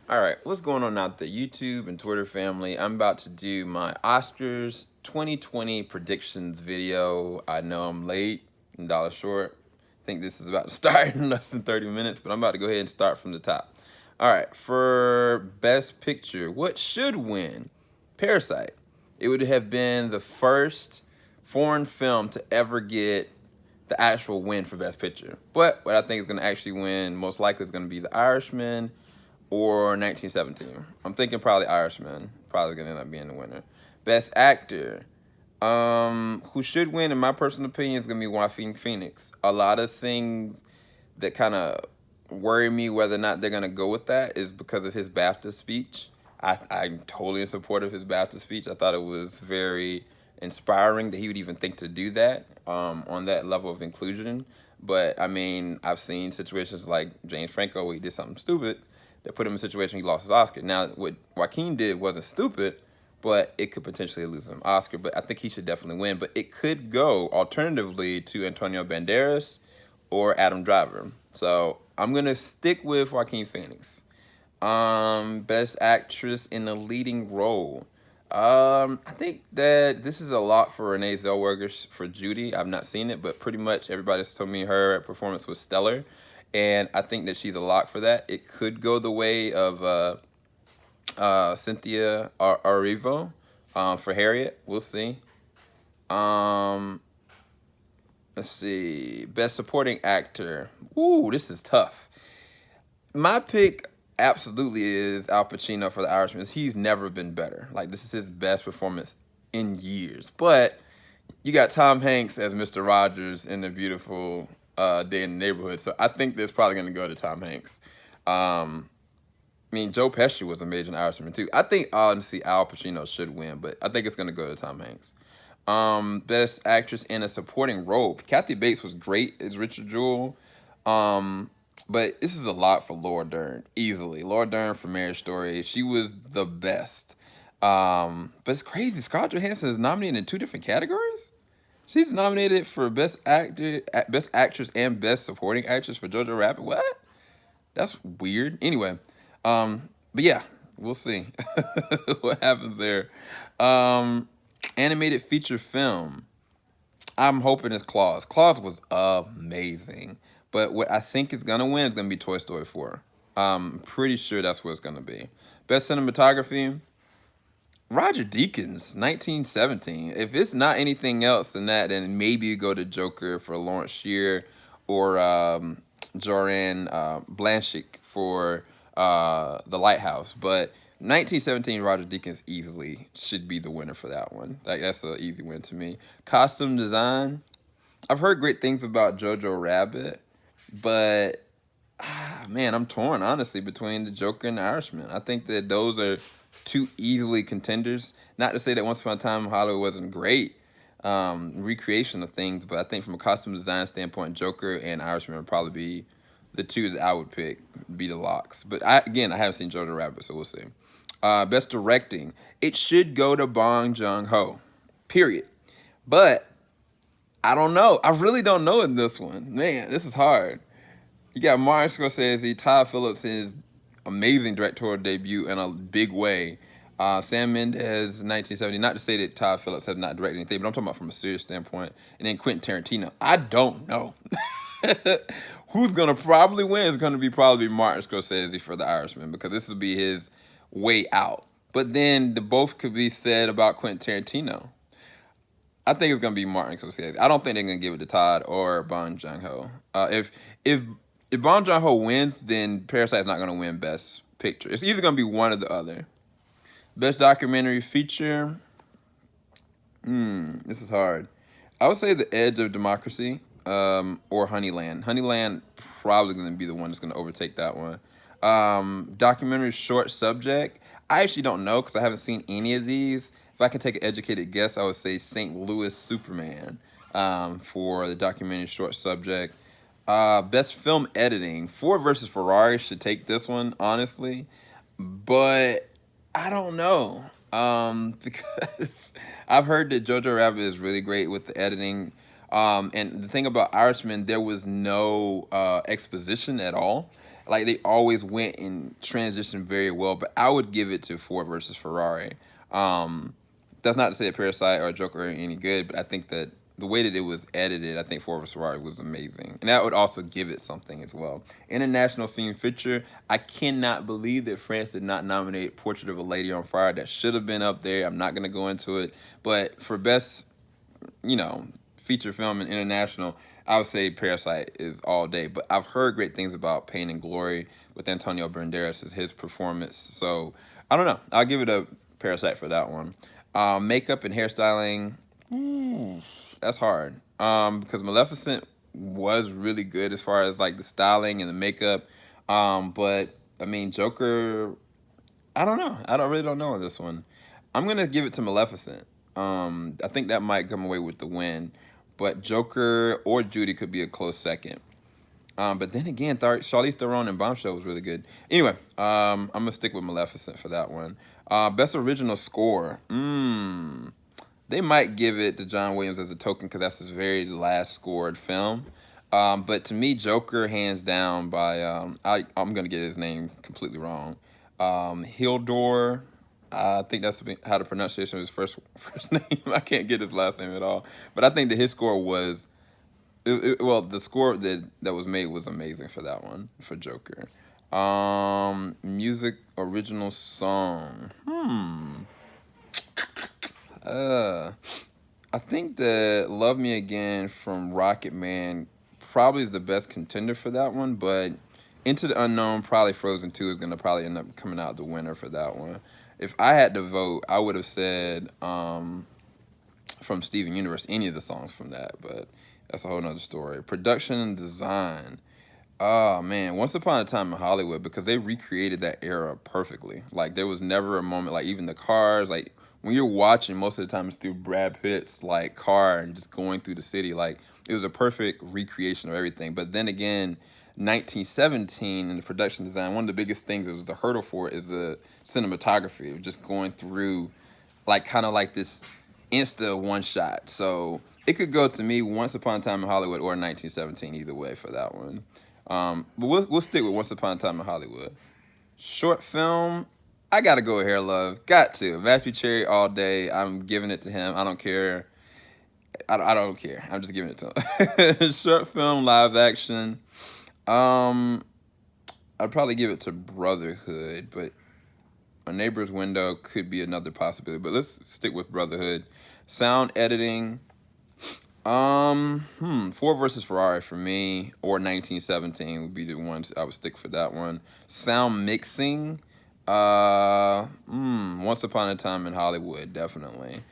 All right, what's going on out there, YouTube and Twitter family? I'm about to do my Oscars 2020 predictions video. I know I'm late and dollar short. I think this is about to start in less than 30 minutes, but I'm about to go ahead and start from the top. All right, for Best Picture, what should win? Parasite. It would have been the first foreign film to ever get the actual win for Best Picture. But what I think is going to actually win, most likely, is going to be The Irishman or 1917. I'm thinking probably Irishman. Probably gonna end up being the winner. Best Actor. Who should win, in my personal opinion, is gonna be Joaquin Phoenix. A lot of things that kind of worry me whether or not they're gonna go with that is because of his BAFTA speech. I'm totally in support of his BAFTA speech. I thought it was very inspiring that he would even think to do that on that level of inclusion. But I mean, I've seen situations like James Franco where he did something stupid that put him in a situation he lost his Oscar. Now, what Joaquin did wasn't stupid, but it could potentially lose him an Oscar. But I think he should definitely win. But it could go alternatively to Antonio Banderas or Adam Driver. So I'm gonna stick with Joaquin Phoenix. Best Actress in a Leading Role. I think that this is a lot for Renee Zellweger for Judy. I've not seen it, but pretty much everybody's told me her performance was stellar, and I think that she's a lock for that. It could go the way of Cynthia Erivo for Harriet. We'll see. Um, let's see. Best Supporting Actor. Ooh, this is tough. My pick absolutely is Al Pacino for The Irishman. He's never been better. Like, this is his best performance in years. But you got Tom Hanks as Mr. Rogers in A Beautiful Day in the Neighborhood. So I think that's probably going to go to Tom Hanks. I mean, Joe Pesci was amazing in Irishman too. I think honestly Al Pacino should win, but I think it's going to go to Tom Hanks. Best Actress in a Supporting Role. Kathy Bates was great as Richard Jewell. But this is a lot for Laura Dern, easily. Laura Dern for Marriage Story, she was the best. But it's crazy. Scarlett Johansson is nominated in two different categories. She's nominated for Best Actor, Best Actress, and Best Supporting Actress for Jojo Rabbit. What? That's weird. Anyway, but yeah, we'll see what happens there. Animated feature film. I'm hoping it's Claus. Claus was amazing. But what I think is going to win is going to be Toy Story 4. I'm pretty sure that's what it's going to be. Best cinematography, Roger Deakins, 1917. If it's not anything else than that, then maybe you go to Joker for Lawrence Shear or Joran Blanchik for The Lighthouse. But 1917, Roger Deakins easily should be the winner for that one. Like, that's an easy win to me. Costume design, I've heard great things about Jojo Rabbit, but man, I'm torn honestly between the Joker and the Irishman. I think that those are two easily contenders. Not to say that Once Upon a Time in Hollywood wasn't great recreation of things, but I think from a costume design standpoint, Joker and Irishman would probably be the two that I would pick, be the locks. But I haven't seen Jojo Rabbit, so we'll see. Best directing, it should go to Bong Joon-ho, period. But I don't know. I really don't know in this one. Man, this is hard. You got Martin Scorsese, Todd Phillips in his amazing directorial debut in a big way. Sam Mendes, 1970. Not to say that Todd Phillips has not directed anything, but I'm talking about from a serious standpoint. And then Quentin Tarantino. I don't know. Who's going to probably win is going to be probably Martin Scorsese for The Irishman, because this will be his way out. But then the both could be said about Quentin Tarantino. I think it's gonna be Martin Scorsese. I don't think they're gonna give it to Todd or Bong Joon-ho. If Bong Joon-ho wins, then Parasite's not gonna win Best Picture. It's either gonna be one or the other. Best Documentary Feature. This is hard. I would say The Edge of Democracy or Honeyland. Honeyland probably gonna be the one that's gonna overtake that one. Documentary Short Subject. I actually don't know because I haven't seen any of these. If I could take an educated guess, I would say St. Louis Superman for the documentary Short Subject. Best Film Editing. Ford versus Ferrari should take this one, honestly. But I don't know. Because I've heard that Jojo Rabbit is really great with the editing. And the thing about Irishman, there was no exposition at all. Like they always went and transitioned very well. But I would give it to Ford versus Ferrari. Um, that's not to say that Parasite or Joker are any good, but I think that the way that it was edited, I think Ford vs. Ferrari was amazing, and that would also give it something as well. International theme feature, I cannot believe that France did not nominate Portrait of a Lady on Fire. That should have been up there. I'm not gonna go into it, but for best, feature film and international, I would say Parasite is all day. But I've heard great things about Pain and Glory with Antonio Banderas as his performance. So I don't know. I'll give it a Parasite for that one. Makeup and hairstyling, that's hard. Because Maleficent was really good as far as like the styling and the makeup. But I mean Joker, I don't know. Really don't know on this one. I'm gonna give it to Maleficent. I think that might come away with the win, but Joker or Judy could be a close second. But then again, Charlize Theron and Bombshell was really good. Anyway, I'm gonna stick with Maleficent for that one. Best original score. They might give it to John Williams as a token because that's his very last scored film. But to me, Joker, hands down by I'm gonna get his name completely wrong. Hildor, I think that's how the pronunciation of his first name. I can't get his last name at all. But I think that his score was, the score that was made was amazing for that one, for Joker. Music original song. I think that Love Me Again from Rocket Man probably is the best contender for that one, but Into the Unknown, probably Frozen 2 is going to probably end up coming out the winner for that one. If I had to vote, I would have said from Steven Universe, any of the songs from that, but that's a whole nother story. Production and design. Oh, man. Once Upon a Time in Hollywood, because they recreated that era perfectly. Like, there was never a moment, like, even the cars, like, when you're watching, most of the time it's through Brad Pitt's, like, car and just going through the city. Like, it was a perfect recreation of everything. But then again, 1917 in the production design, one of the biggest things that was the hurdle for it is the cinematography of just going through, like, kind of like this insta one shot. So it could go to me Once Upon a Time in Hollywood or 1917, either way for that one. But we'll stick with Once Upon a Time in Hollywood. Short film, I gotta go with Hair Love. Got to. Matthew Cherry all day. I'm giving it to him. I don't care. I don't care. I'm just giving it to him. Short film, live action. I'd probably give it to Brotherhood, but A Neighbor's Window could be another possibility. But let's stick with Brotherhood. Sound editing. Ford versus Ferrari for me, or 1917 would be the ones I would stick for that one. Sound mixing. Once Upon a Time in Hollywood, definitely.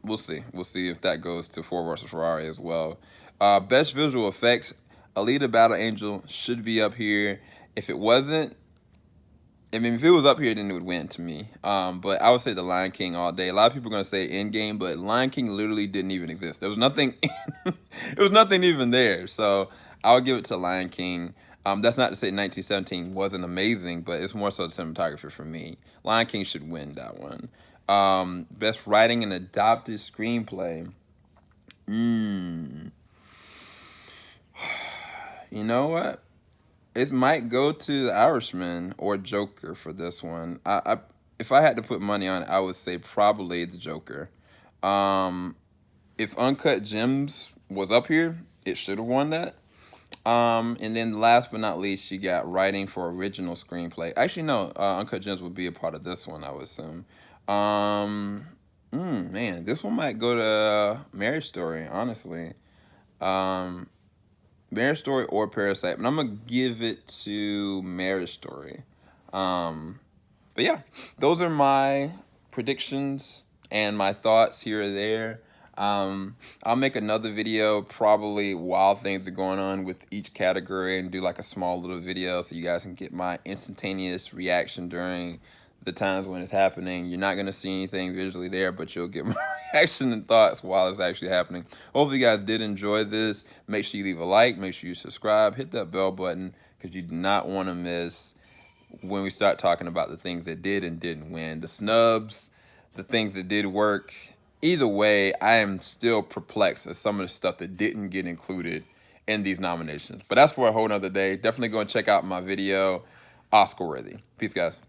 We'll see. We'll see if that goes to Ford versus Ferrari as well. Best visual effects. Alita Battle Angel should be up here. If it wasn't, I mean, if it was up here, then it would win to me. But I would say The Lion King all day. A lot of people are gonna say Endgame, but Lion King literally didn't even exist. There was nothing. It was nothing even there. So I would give it to Lion King. That's not to say 1917 wasn't amazing, but it's more so the cinematography for me. Lion King should win that one. Best writing and adapted screenplay. You know what? It might go to The Irishman or Joker for this one. If I had to put money on it, I would say probably the Joker. If Uncut Gems was up here, it should have won that. And then last but not least, you got writing for original screenplay. Actually, no, Uncut Gems would be a part of this one, I would assume. Man, this one might go to Marriage Story, honestly. Marriage Story or Parasite, but I'm gonna give it to Marriage Story. But yeah, those are my predictions and my thoughts here or there. I'll make another video probably while things are going on with each category and do like a small little video so you guys can get my instantaneous reaction during the times when it's happening. You're not going to see anything visually there, but you'll get my reaction and thoughts while it's actually happening. Hopefully you guys did enjoy this. Make sure you leave a like. Make sure you subscribe. Hit that bell button because you do not want to miss when we start talking about the things that did and didn't win. The snubs, the things that did work. Either way, I am still perplexed at some of the stuff that didn't get included in these nominations. But that's for a whole nother day. Definitely go and check out my video, Oscar worthy. Peace, guys.